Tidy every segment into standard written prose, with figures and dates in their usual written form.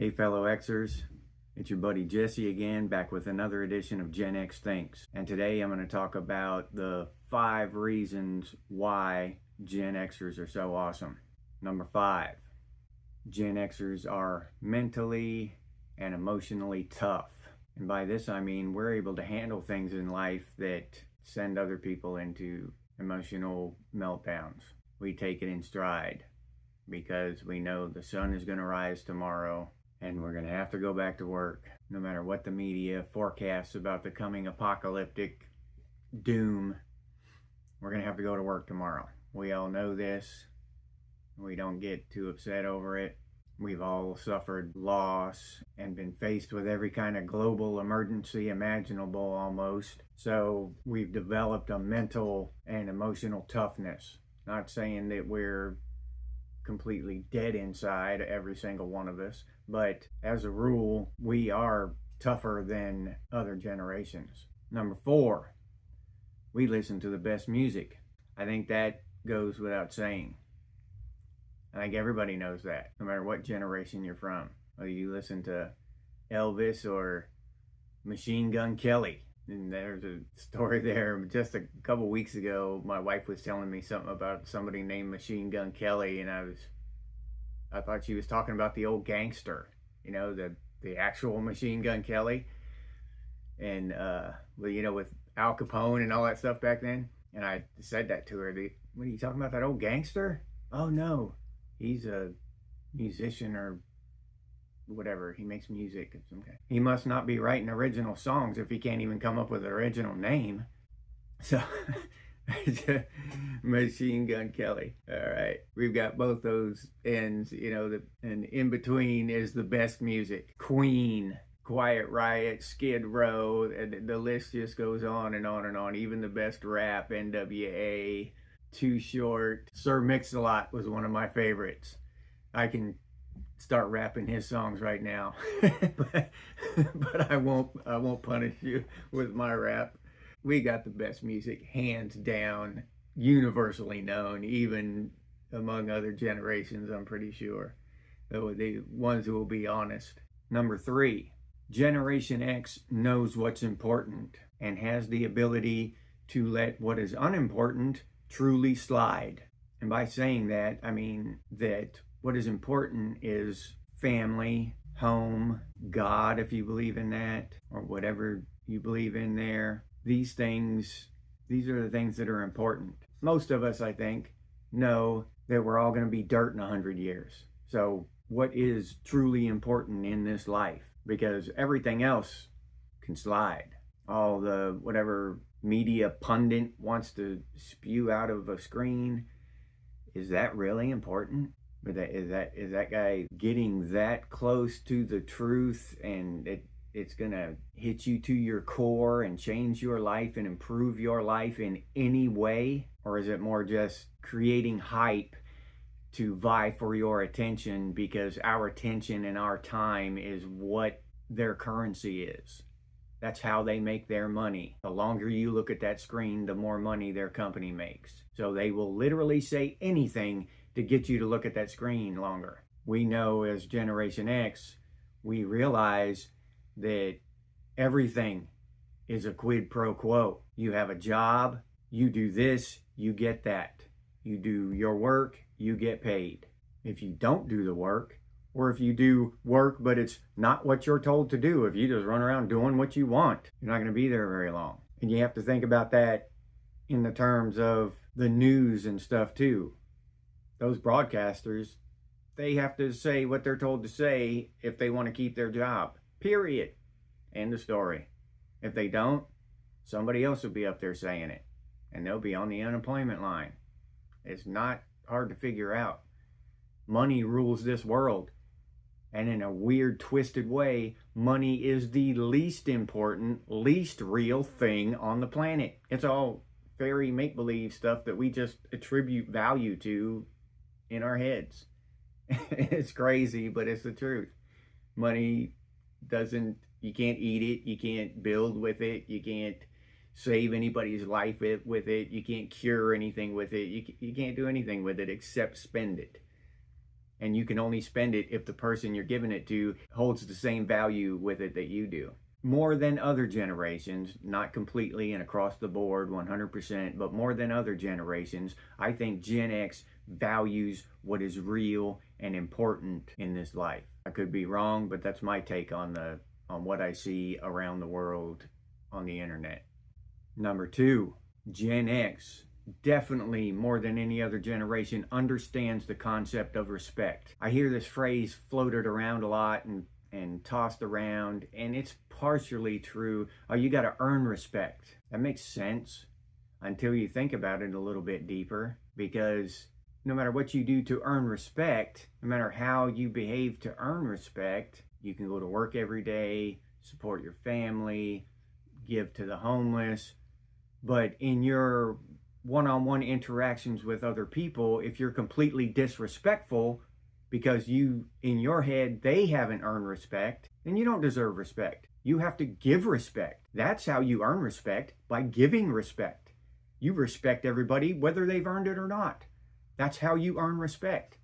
Hey fellow Xers, it's your buddy Jesse again, back with another edition of Gen X Thinks. And today I'm going to talk about the 5 reasons why Gen Xers are so awesome. Number 5, Gen Xers are mentally and emotionally tough. And by this I mean we're able to handle things in life that send other people into emotional meltdowns. We take it in stride because we know the sun is going to rise tomorrow and we're going to have to go back to work. No matter what the media forecasts about the coming apocalyptic doom, we're going to have to go to work tomorrow. We all know this. We don't get too upset over it. We've all suffered loss and been faced with every kind of global emergency imaginable almost. So we've developed a mental and emotional toughness. Not saying that we're completely dead inside, every single one of us, but as a rule, we are tougher than other generations. Number 4, we listen to the best music. I think that goes without saying. I think everybody knows that, no matter what generation you're from. Whether you listen to Elvis or Machine Gun Kelly. And there's a story there. Just a couple weeks ago, my wife was telling me something about somebody named Machine Gun Kelly, and I thought she was talking about the old gangster, you know, the actual Machine Gun Kelly, and with Al Capone and all that stuff back then. And I said that to her. What are you talking about? That old gangster? Oh no, he's a musician or whatever. He makes music of some kind. He must not be writing original songs if he can't even come up with an original name. So Machine Gun Kelly. All right, we've got both those ends, and in between is the best music. Queen, Quiet Riot, Skid Row, and the list just goes on and on and on. Even the best rap, NWA, Too Short. Sir Mix-a-Lot was one of my favorites. I can start rapping his songs right now, but I won't punish you with my rap. We got the best music, hands down, universally known, even among other generations, I'm pretty sure. The ones who will be honest. Number 3, Generation X knows what's important and has the ability to let what is unimportant truly slide. And by saying that, I mean that what is important is family, home, God, if you believe in that, or whatever you believe in there. These are the things that are important. Most of us, I think, know that we're all going to be dirt in 100 years. So what is truly important in this life? Because everything else can slide. All the whatever media pundit wants to spew out of a screen, is that really important? Is that guy getting that close to the truth, and it's gonna hit you to your core and change your life and improve your life in any way? Or is it more just creating hype to vie for your attention because our attention and our time is what their currency is? That's how they make their money. The longer you look at that screen, the more money their company makes. So they will literally say anything to get you to look at that screen longer. We know as Generation X, we realize that everything is a quid pro quo. You have a job, you do this, you get that. You do your work, you get paid. If you don't do the work, or if you do work but it's not what you're told to do, if you just run around doing what you want, you're not going to be there very long. And you have to think about that in the terms of the news and stuff too. Those broadcasters, they have to say what they're told to say if they want to keep their job. Period. End of story. If they don't, somebody else will be up there saying it, and they'll be on the unemployment line. It's not hard to figure out. Money rules this world. And in a weird, twisted way, money is the least important, least real thing on the planet. It's all fairy make-believe stuff that we just attribute value to in our heads. It's crazy, but it's the truth. Money you can't eat it, you can't build with it, you can't save anybody's life with it, you can't cure anything with it, you can't do anything with it except spend it. and you can only spend it if the person you're giving it to holds the same value with it that you do. More than other generations, not completely and across the board 100%, but more than other generations, I think Gen X values what is real and important in this life. I could be wrong, but that's my take on what I see around the world on the internet. Number 2, Gen X definitely more than any other generation understands the concept of respect. I hear this phrase floated around a lot and tossed around, and it's partially true. Oh, you got to earn respect. That makes sense until you think about it a little bit deeper, because no matter what you do to earn respect, no matter how you behave to earn respect, you can go to work every day, support your family, give to the homeless, but in your one-on-one interactions with other people, if you're completely disrespectful because in your head, they haven't earned respect, then you don't deserve respect. You have to give respect. That's how you earn respect, by giving respect. You respect everybody whether they've earned it or not. That's how you earn respect.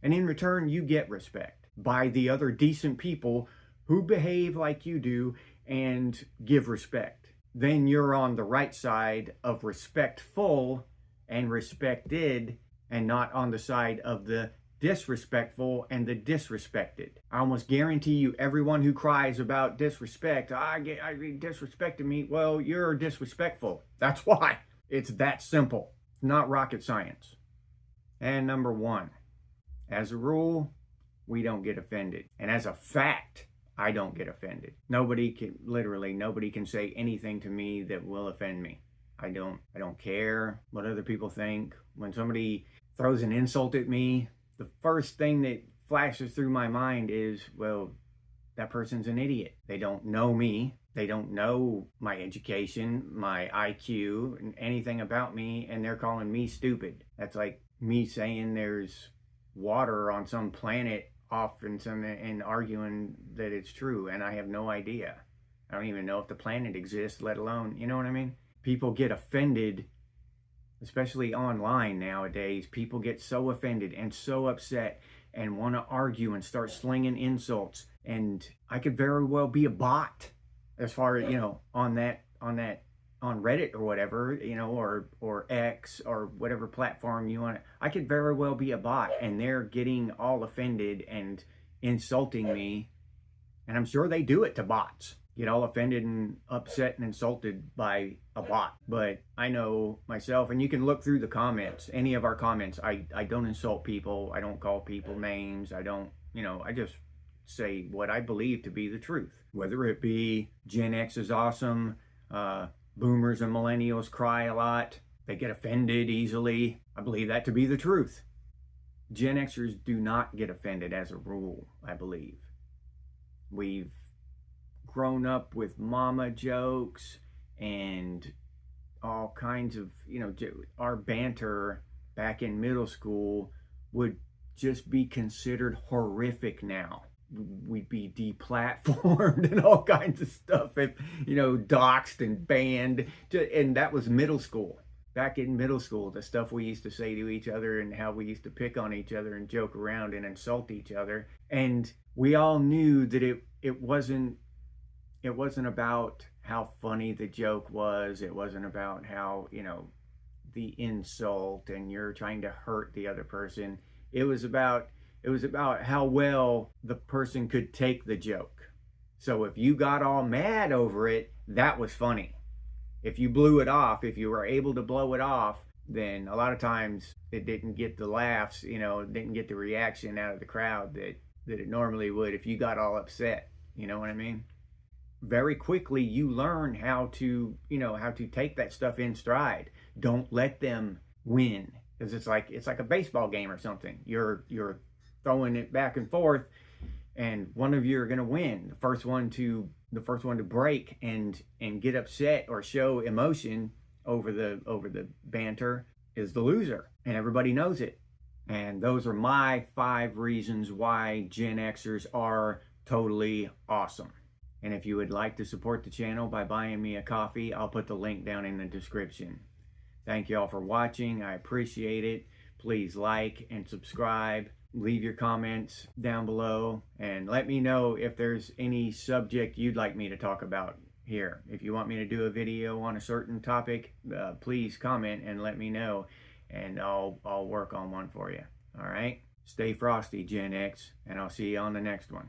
And in return, you get respect by the other decent people who behave like you do and give respect. Then you're on the right side of respectful and respected, and not on the side of the disrespectful and the disrespected. I almost guarantee you, everyone who cries about disrespect, I disrespected me, well, you're disrespectful. That's why. It's that simple. It's not rocket science. And number 1, as a rule, we don't get offended. And as a fact, I don't get offended. Nobody can say anything to me that will offend me. I don't care what other people think. When somebody throws an insult at me, the first thing that flashes through my mind is, well, that person's an idiot. They don't know me. They don't know my education, my IQ, and anything about me, and they're calling me stupid. That's like me saying there's water on some planet off and arguing that it's true, and I have no idea. I don't even know if the planet exists, let alone, you know what I mean? People get offended, especially online nowadays. People get so offended and so upset and want to argue and start slinging insults. And I could very well be a bot, as far as, on Reddit or whatever, or X or whatever platform you want. I could very well be a bot, and they're getting all offended and insulting me. And I'm sure they do it to bots. Get all offended and upset and insulted by a bot. But I know myself, and you can look through the comments, any of our comments. I don't insult people. I don't call people names. I don't, I just say what I believe to be the truth. Whether it be Gen X is awesome, boomers and millennials cry a lot, they get offended easily. I believe that to be the truth. Gen Xers do not get offended as a rule, I believe. We've grown up with mama jokes and all kinds of, our banter back in middle school would just be considered horrific now. We'd be deplatformed and all kinds of stuff, if, doxxed and banned. And that was middle school. Back in middle school, the stuff we used to say to each other and how we used to pick on each other and joke around and insult each other. And we all knew that it wasn't about how funny the joke was. It wasn't about how, the insult and you're trying to hurt the other person. It was about how well the person could take the joke. So if you got all mad over it, that was funny. If you blew it off, if you were able to blow it off, then a lot of times it didn't get the laughs, it didn't get the reaction out of the crowd that it normally would if you got all upset. You know what I mean? Very quickly you learn how to take that stuff in stride. Don't let them win, because it's like a baseball game or something. You're throwing it back and forth, and one of you are going to win. The first one to break and get upset or show emotion over the banter is the loser, and everybody knows it. And those are my 5 reasons why Gen Xers are totally awesome. And if you would like to support the channel by buying me a coffee, I'll put the link down in the description. Thank you all for watching. I appreciate it. Please like and subscribe. leave your comments down below and let me know if there's any subject you'd like me to talk about here. If you want me to do a video on a certain topic, please comment and let me know, and I'll work on one for you. All right? Stay frosty, Gen X, and I'll see you on the next one.